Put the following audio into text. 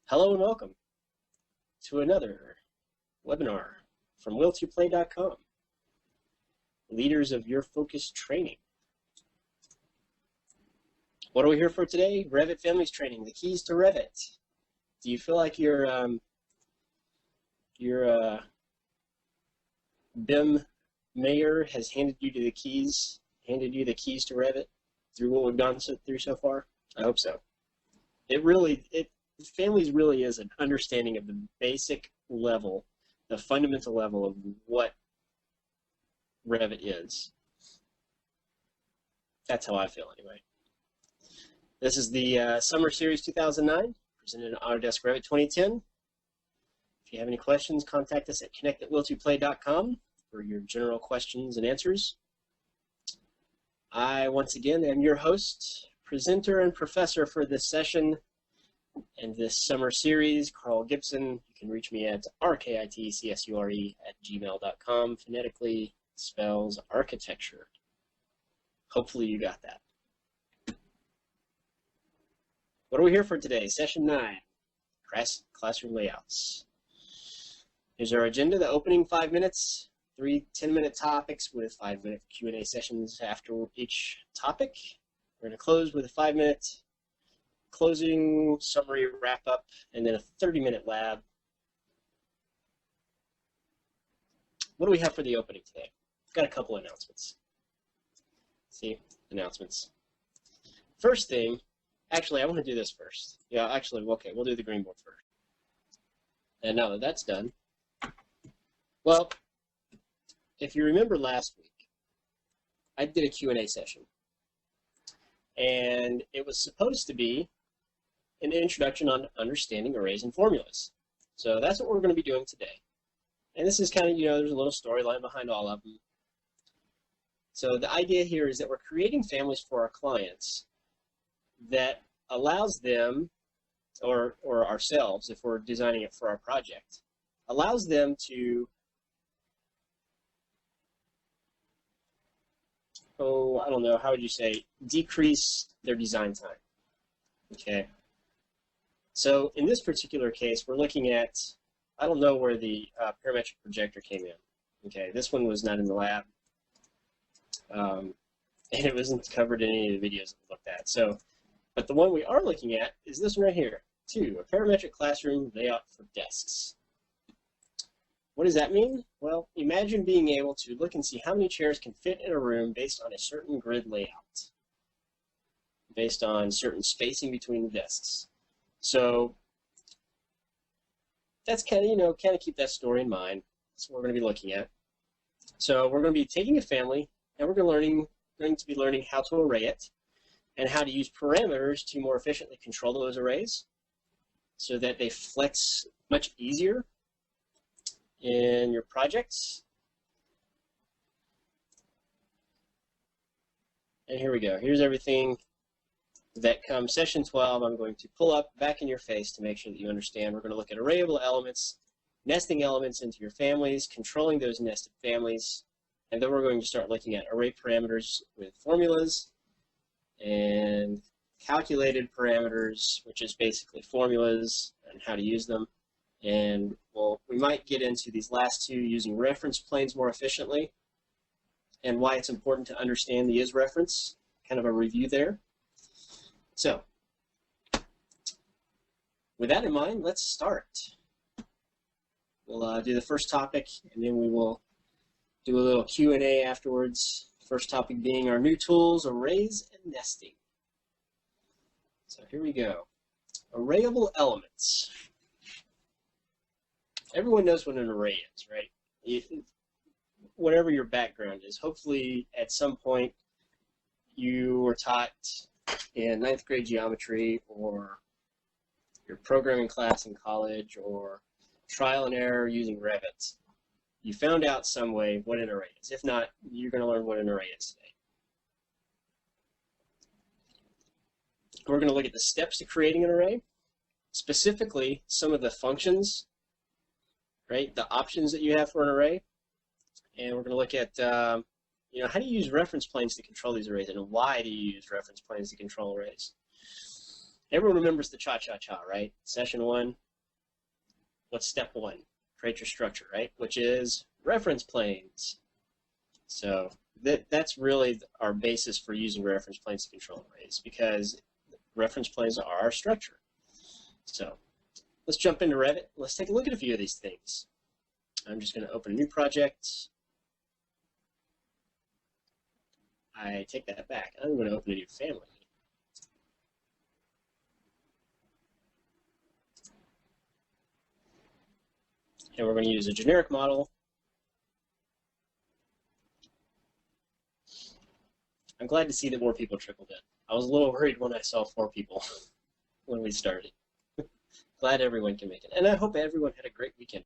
Hello and welcome to another webinar from will2play.com, leaders of your focused training. What are we here for today? Revit Families Training, the keys to Revit. Do you feel like your BIM Mayor has handed you the keys to Revit through what we've gone through so far? I hope so. Families really is an understanding of the basic level, the fundamental level of what Revit is. That's how I feel anyway. This is the Summer Series 2009, presented in Autodesk Revit 2010. If you have any questions, contact us at connect@will2play.com for your general questions and answers. I, once again, am your host, presenter, and professor for this session and this summer series, Carl Gibson. You can reach me at rkitcsure@gmail.com. Phonetically spells architecture. Hopefully you got that. What are we here for today? Session 9, classroom layouts. Here's our agenda, the opening 5 minutes, 3 10-minute topics with 5-minute Q&A sessions after each topic. We're going to close with a 5-minute closing, summary, wrap-up, and then a 30-minute lab. What do we have for the opening today? We've got a couple announcements. See, announcements. First thing, actually, I want to do this first. Yeah, actually, okay, we'll do the green board first. And now that that's done, well, if you remember last week, I did a Q&A session. And it was supposed to be an introduction on understanding arrays and formulas. So that's what we're going to be doing today. And this is kind of, there's a little storyline behind all of them. So the idea here is that we're creating families for our clients that allows them, or ourselves, if we're designing it for our project, allows them to, I don't know, how would you say, decrease their design time. Okay. So in this particular case, we're looking at, I don't know where the parametric projector came in. Okay, this one was not in the lab, and it wasn't covered in any of the videos that we looked at. So, but the one we are looking at is this one right here, 2, a parametric classroom layout for desks. What does that mean? Well, imagine being able to look and see how many chairs can fit in a room based on a certain grid layout, based on certain spacing between the desks. So that's kind of, keep that story in mind. That's what we're going to be looking at. So we're going to be taking a family, and we're going to be learning how to array it and how to use parameters to more efficiently control those arrays so that they flex much easier in your projects. And here we go. Here's everything that comes session 12. I'm going to pull up back in your face to make sure that you understand. We're going to look at arrayable elements, nesting elements into your families, controlling those nested families, and then we're going to start looking at array parameters with formulas and calculated parameters, which is basically formulas and how to use them. And we might get into these last 2 using reference planes more efficiently and why it's important to understand the is reference, kind of a review there. So, with that in mind, let's start. We'll do the first topic, and then we will do a little Q&A afterwards. First topic being our new tools, arrays and nesting. So here we go. Arrayable elements. Everyone knows what an array is, right? Whatever your background is, hopefully at some point you were taught in 9th grade geometry, or your programming class in college, or trial and error using Revit. You found out some way what an array is. If not, you're going to learn what an array is today. We're going to look at the steps to creating an array, specifically some of the functions, right? The options that you have for an array. And we're going to look at how do you use reference planes to control these arrays, and why do you use reference planes to control arrays? everyone remembers the cha-cha-cha, right? Session 1, what's step 1? Create your structure, right? Which is reference planes. So that's really our basis for using reference planes to control arrays, because reference planes are our structure. So let's jump into Revit. Let's take a look at a few of these things. I'm just going to open a new project. I take that back. I'm going to open a new family. And we're going to use a generic model. I'm glad to see that more people trickled in. I was a little worried when I saw 4 people when we started. Glad everyone can make it. And I hope everyone had a great weekend.